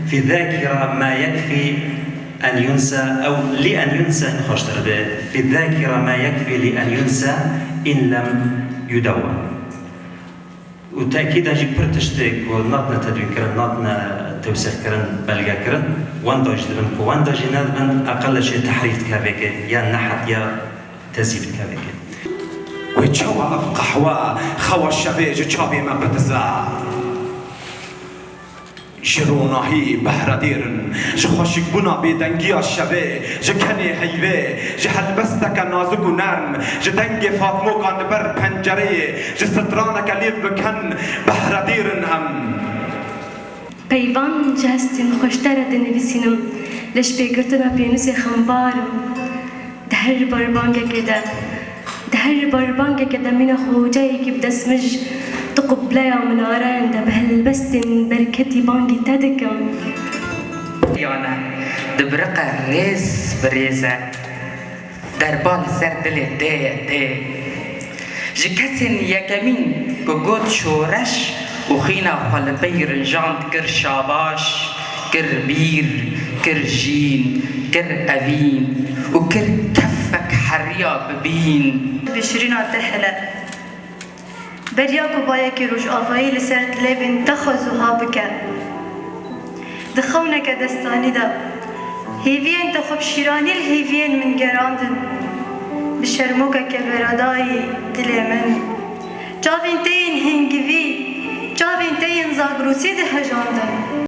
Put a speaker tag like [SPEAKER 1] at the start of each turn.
[SPEAKER 1] في الذاكرة ما يكفي أن ينسى أو لأن ينسى في الذاكرة ما يكفي لأن ينسى إن لم يدون. وتأكيد أجي برتشتك ونطنا تدوين كرن نطنا توسخ كرن بلغا كرن واندا جدرن واندا جنادن أقل شيء تحريف كافيك يا نحت يا تزيد كافيك.
[SPEAKER 2] ويتشوى أفقحوا خوا الشبيج تشابي ما بتزا جروناهي بحر ديرن جخوشك بنا بيدنگي الشبه جكني هيوه جهلبستك نازك ونرم جدنگ فاطمو كان بر پنجره جسترانك ليب بكن بحر ديرن هم
[SPEAKER 3] پیوان جهستین خوشتره دنویسینم لش بگرتنا پینوسی خمبارم دهر بربانگه كده من خوجاي كيف دسمج تقبلها من وراء ده بهالبستن بركتي بانجي تدكم
[SPEAKER 4] يانا دبرقة ريز بريزة دربال سر دل ده جكسن يكمين كوكوت شورش وخينا قلبي رنجاند كر شاباش كر بير كر جين كر أبين وكر كفك حريا ببين
[SPEAKER 5] بشرينا تحلى برياكو بايكي روش آفاي لسرت ليفن تخزوها بك دخونك دستاني دا هيفين تخب شيراني الهيفين من جراندن بشرموك كبراداي دلي من جابين تين هنجفي جابين تين زاغروسي ده هجاندن